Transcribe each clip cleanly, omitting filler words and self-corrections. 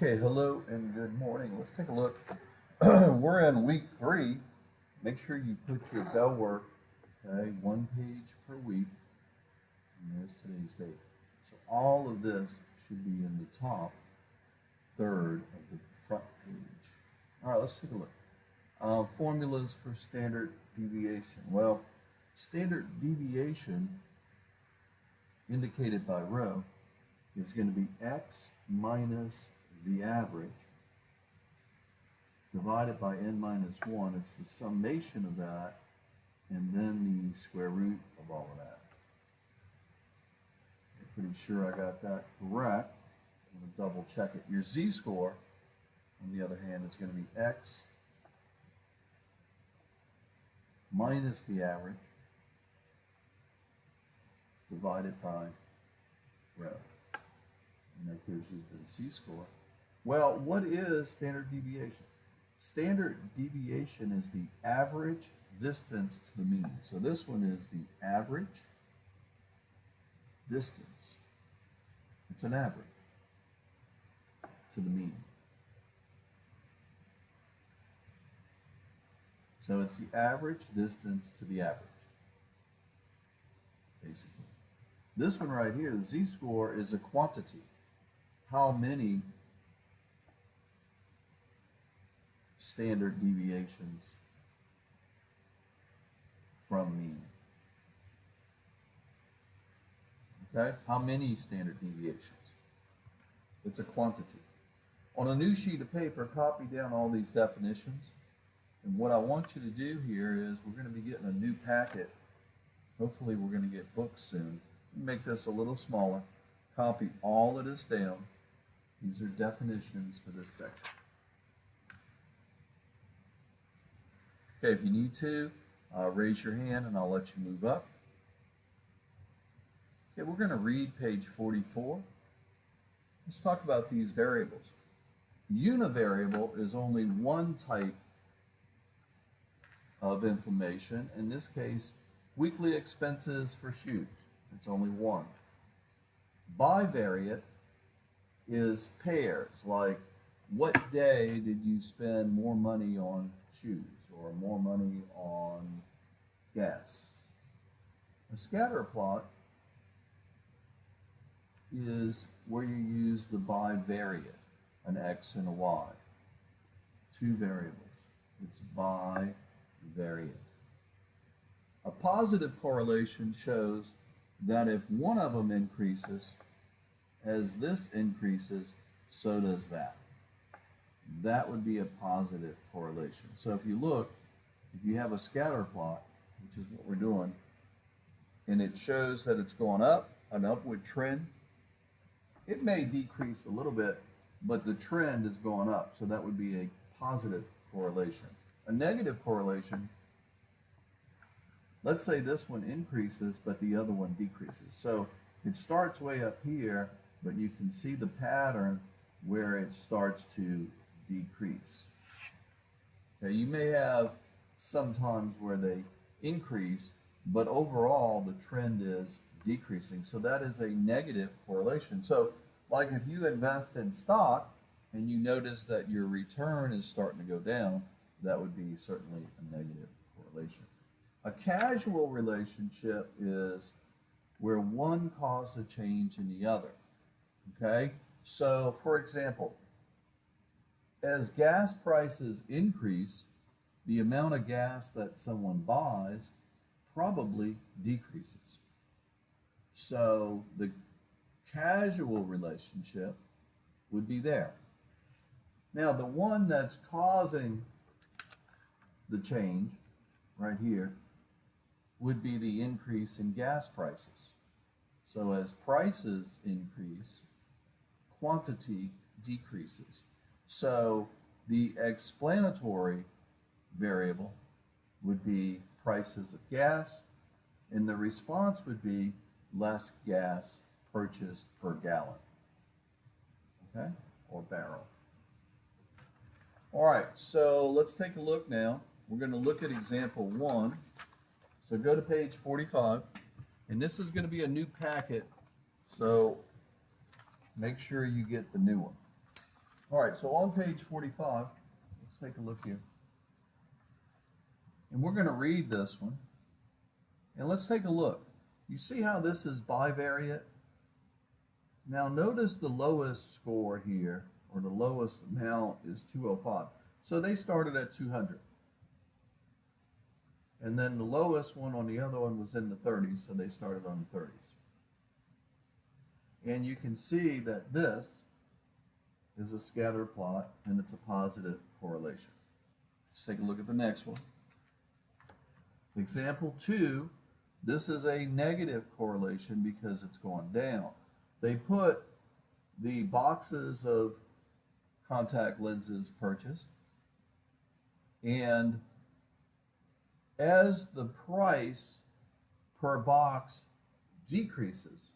Okay, hello and good morning. Let's take a look. We're in week 3. Make sure you put your bell work, okay, one page per week. And there's today's date. So all of this should be in the top third of the front page. All right, let's take a look. Formulas for standard deviation. Well, standard deviation indicated by rho is going to be x minus the average divided by n minus 1. It's the summation of that and then the square root of all of that. I'm pretty sure I got that correct. I'm going to double check it. Your z-score, on the other hand, is going to be x minus the average divided by rho. And that gives you the z-score. Well, what is standard deviation? Standard deviation is the average distance to the mean. So this one is the average distance. It's an average to the mean. So it's the average distance to the average, basically. This one right here, the z-score, is a quantity. How many standard deviations from mean? Okay, how many standard deviations? It's a quantity. On a new sheet of paper, copy down all these definitions. And what I want you to do here is we're going to be getting a new packet. Hopefully we're going to get books soon. Make this a little smaller. Copy all of this down. These are definitions for this section. Okay, if you need to, raise your hand and I'll let you move up. Okay, we're going to read page 44. Let's talk about these variables. Univariable is only one type of information. In this case, weekly expenses for shoes. It's only one. Bivariate is pairs, like what day did you spend more money on shoes or more money on gas? A scatter plot is where you use the bivariate, an x and a y, two variables. It's bivariate. A positive correlation shows that if one of them increases, as this increases, so does that. That would be a positive correlation. So if you look, if you have a scatter plot, which is what we're doing, and it shows that it's going up, an upward trend, it may decrease a little bit, but the trend is going up. So that would be a positive correlation. A negative correlation, let's say this one increases, but the other one decreases. So it starts way up here, but you can see the pattern where it starts to decrease. Okay, you may have sometimes where they increase, but overall the trend is decreasing. So that is a negative correlation. So like if you invest in stock and you notice that your return is starting to go down, that would be certainly a negative correlation. A casual relationship is where one causes a change in the other. Okay, so for example, as gas prices increase, the amount of gas that someone buys probably decreases. So the casual relationship would be there. Now the one that's causing the change right here would be the increase in gas prices. So as prices increase, quantity decreases. So the explanatory variable would be prices of gas, and the response would be less gas purchased per gallon, okay, or barrel. All right, so let's take a look now. We're going to look at example 1. So go to page 45, and this is going to be a new packet, so make sure you get the new one. All right, so on page 45, let's take a look here. And we're going to read this one. And let's take a look. You see how this is bivariate? Now notice the lowest score here, or the lowest amount, is 205. So they started at 200. And then the lowest one on the other one was in the 30s, so they started on the 30s. And you can see that this is a scatter plot, and it's a positive correlation. Let's take a look at the next one. Example 2, this is a negative correlation because it's going down. They put the boxes of contact lenses purchased, and as the price per box decreases,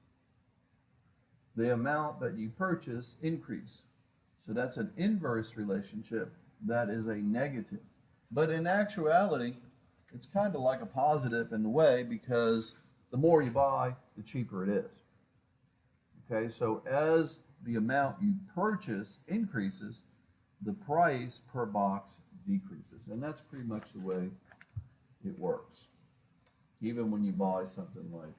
the amount that you purchase increase. So that's an inverse relationship. That is a negative. But in actuality, it's kind of like a positive in a way, because the more you buy, the cheaper it is. Okay, so as the amount you purchase increases, the price per box decreases. And that's pretty much the way it works. Even when you buy something like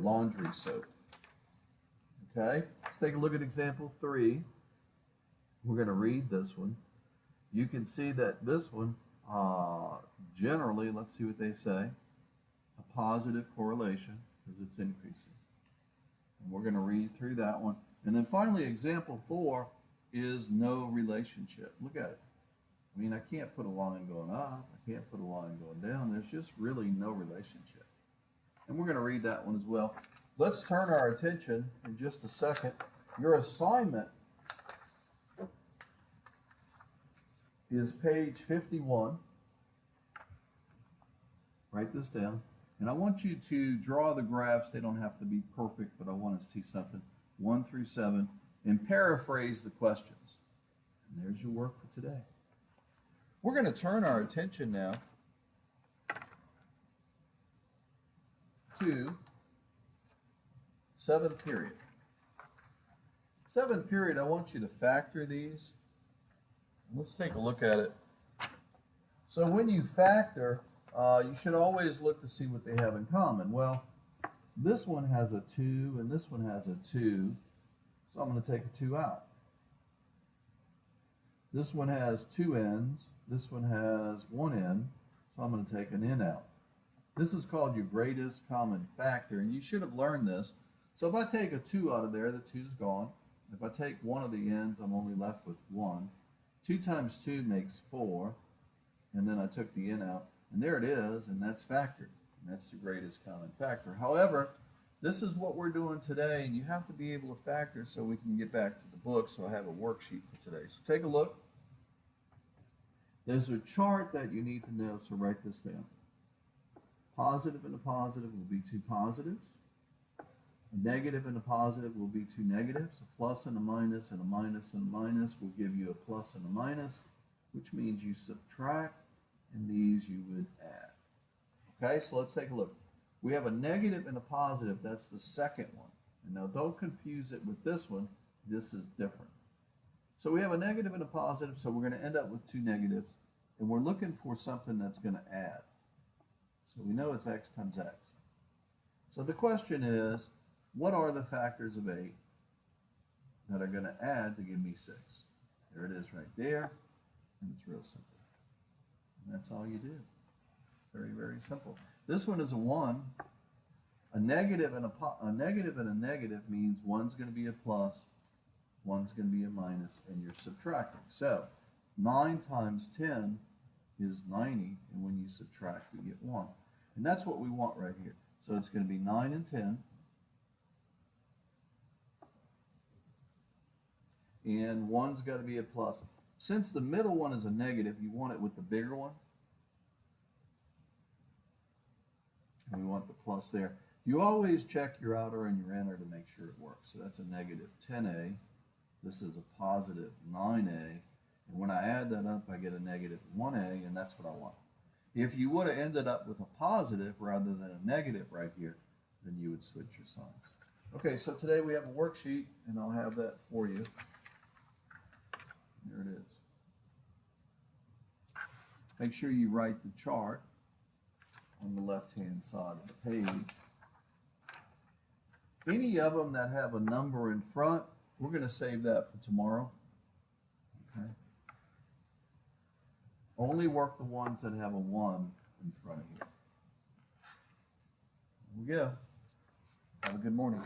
laundry soap. Okay, let's take a look at example 3. We're going to read this one. You can see that this one, generally, let's see what they say, a positive correlation because it's increasing. And we're going to read through that one. And then finally, example 4 is no relationship. Look at it. I mean, I can't put a line going up. I can't put a line going down. There's just really no relationship. And we're going to read that one as well. Let's turn our attention in just a second. Your assignment is page 51. Write this down. And I want you to draw the graphs. They don't have to be perfect, but I want to see something. 1 through 7. And paraphrase the questions. And there's your work for today. We're going to turn our attention now to 7th period. 7th period, I want you to factor these. Let's take a look at it. So when you factor, you should always look to see what they have in common. Well, this one has a 2 and this one has a 2, so I'm going to take a 2 out. This one has 2 n's, this one has 1 n, so I'm going to take an n out. This is called your greatest common factor, and you should have learned this. So if I take a 2 out of there, the 2's gone. If I take one of the n's, I'm only left with 1. 2 times 2 makes 4, and then I took the n out, and there it is, and that's factored. And that's the greatest common factor. However, this is what we're doing today, and you have to be able to factor so we can get back to the book. So I have a worksheet for today. So take a look. There's a chart that you need to know, so write this down. Positive and a positive will be 2 positives. A negative and a positive will be 2 negatives. A plus and a minus and a minus and a minus will give you a plus and a minus, which means you subtract, and these you would add. Okay, so let's take a look. We have a negative and a positive. That's the second one. And now don't confuse it with this one. This is different. So we have a negative and a positive, so we're going to end up with 2 negatives. And we're looking for something that's going to add. So we know it's x times x. So the question is, what are the factors of 8 that are going to add to give me 6? There it is right there, and it's real simple. And that's all you do. Very, very simple. This one is a 1. A negative and a negative means one's going to be a plus, one's going to be a minus, and you're subtracting. So 9 times 10 is 90, and when you subtract, we get 1. And that's what we want right here. So it's going to be 9 and 10. And 1's got to be a plus. Since the middle one is a negative, you want it with the bigger one. And we want the plus there. You always check your outer and your inner to make sure it works. So that's a negative 10a. This is a positive 9a. And when I add that up, I get a negative 1a, and that's what I want. If you would have ended up with a positive rather than a negative right here, then you would switch your signs. Okay, so today we have a worksheet, and I'll have that for you. Here it is. Make sure you write the chart on the left-hand side of the page. Any of them that have a number in front, we're going to save that for tomorrow. Okay. Only work the ones that have a 1 in front of you. Here we go. Have a good morning.